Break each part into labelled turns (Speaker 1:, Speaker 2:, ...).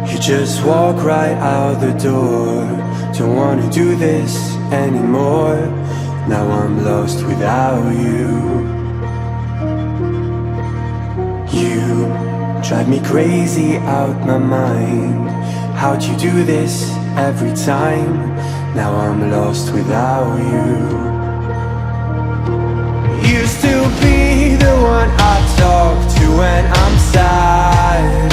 Speaker 1: You just walk right out the door. Don't wanna do this anymore. Now I'm lost without you. You drive me crazy out my mind. How'd you do this every time? Now I'm lost without you. Used to be the one I talk to when I'm sad.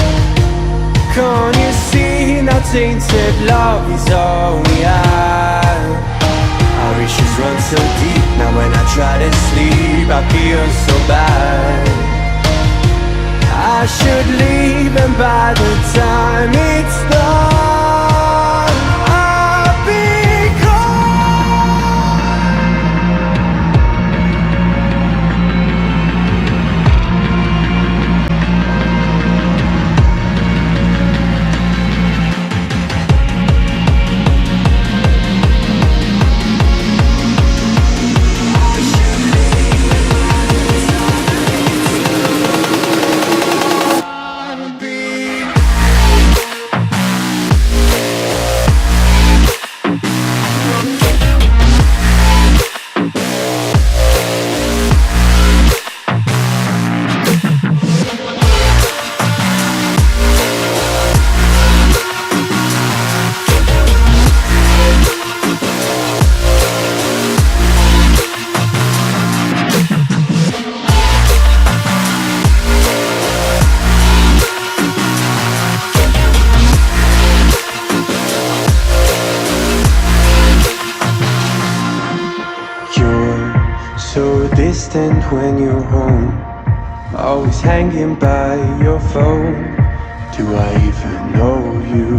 Speaker 1: Can't you see now tainted love is all we have? Our issues run so deep, now when I try to sleep I feel so bad. I should leave, and by the time it's done I'll be distant when you're home, always hanging by your phone. Do I even know you?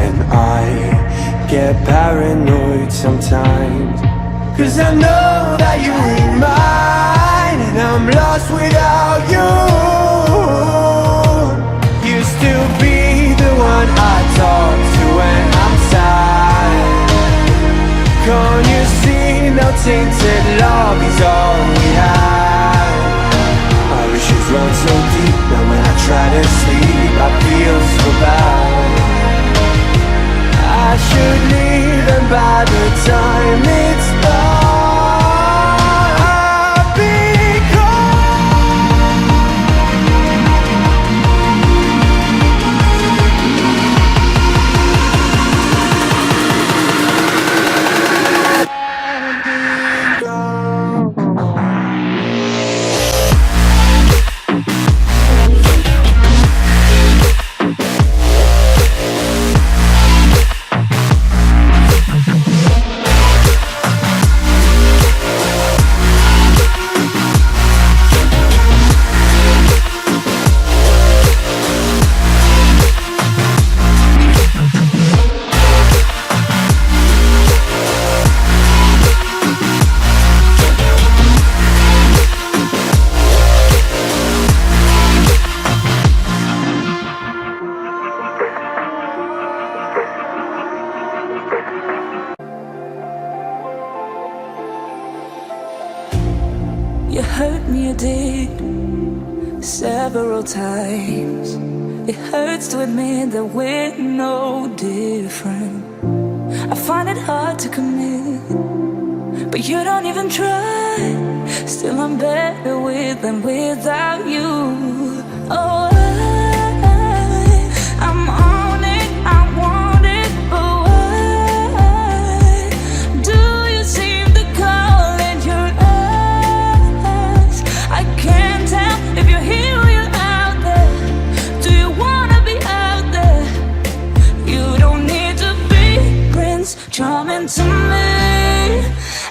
Speaker 1: And I get paranoid sometimes, 'cause I know that you're mine, and I'm lost without you. Used to be the one I talk to when I'm sad. Can't you see now tainted love is all we have? Our issues run so deep, now when I try to sleep I feel so bad. I should leave, and by the time it's done I'll be
Speaker 2: You hurt me, you did, several times. It hurts to admit that we're no different. I find it hard to commit, but you don't even try. Still I'm better with than without you. Oh, I'm on it, I want it, but why do you seem to call in your eyes? I can't tell if you're here or you're out there. Do you wanna be out there? You don't need to be Prince Charming to me.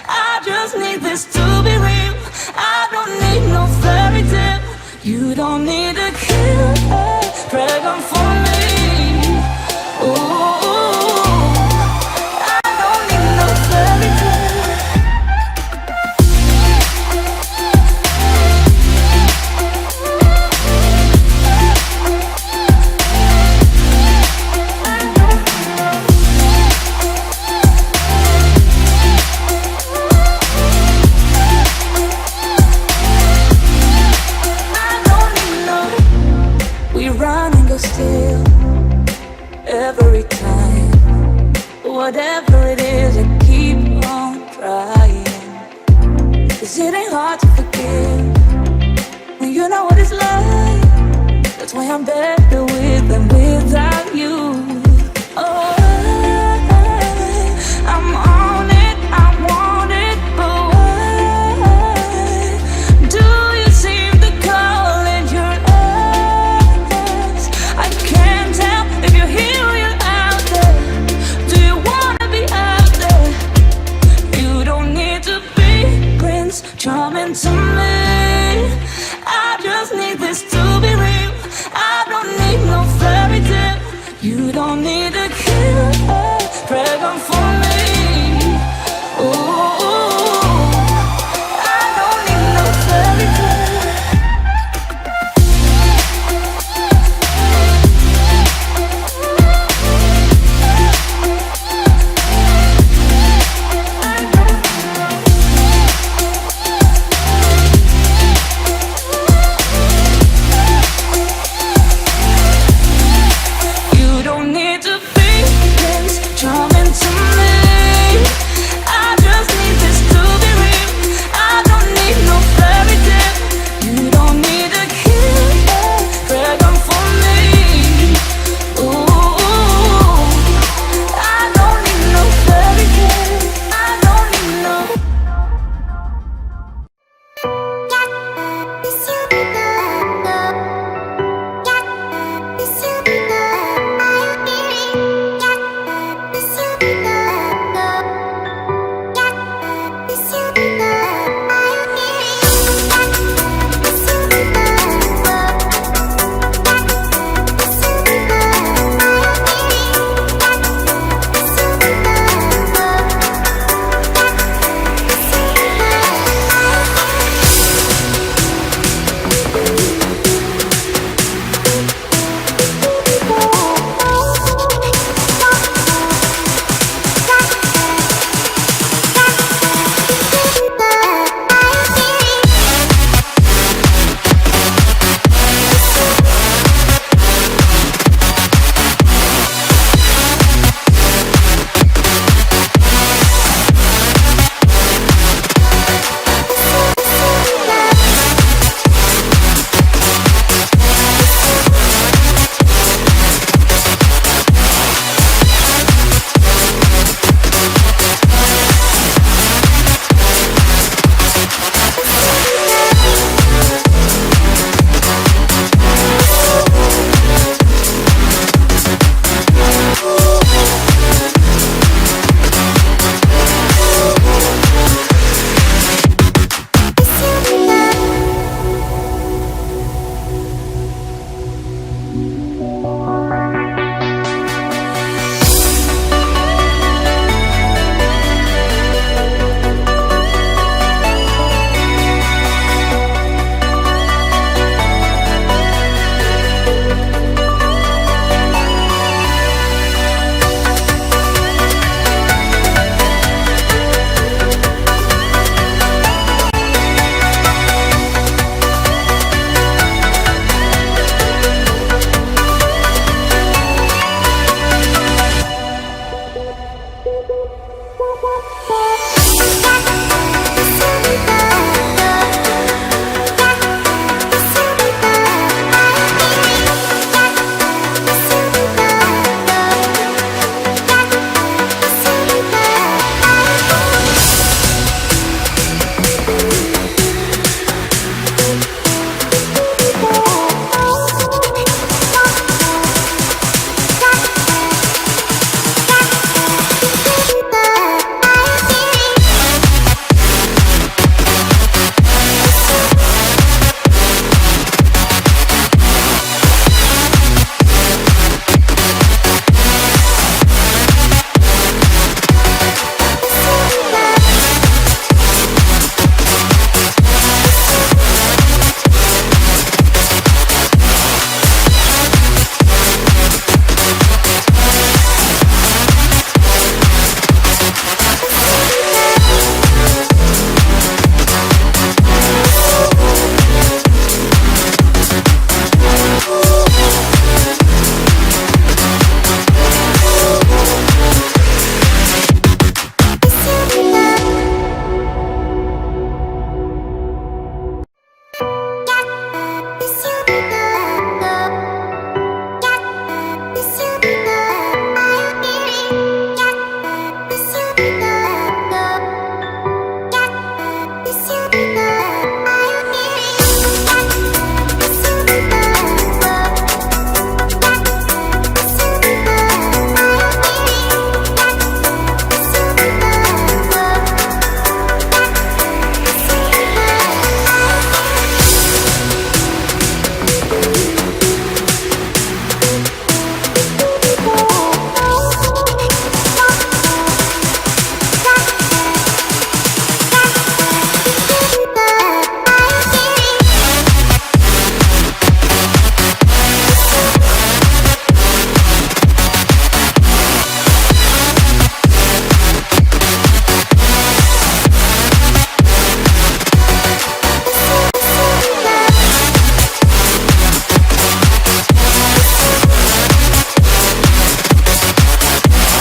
Speaker 2: I just need this to be real. I don't need no fairy tale. You don't need a kill a dragon for me. Ooh, I don't need no fairy tale. I don't need no my bed.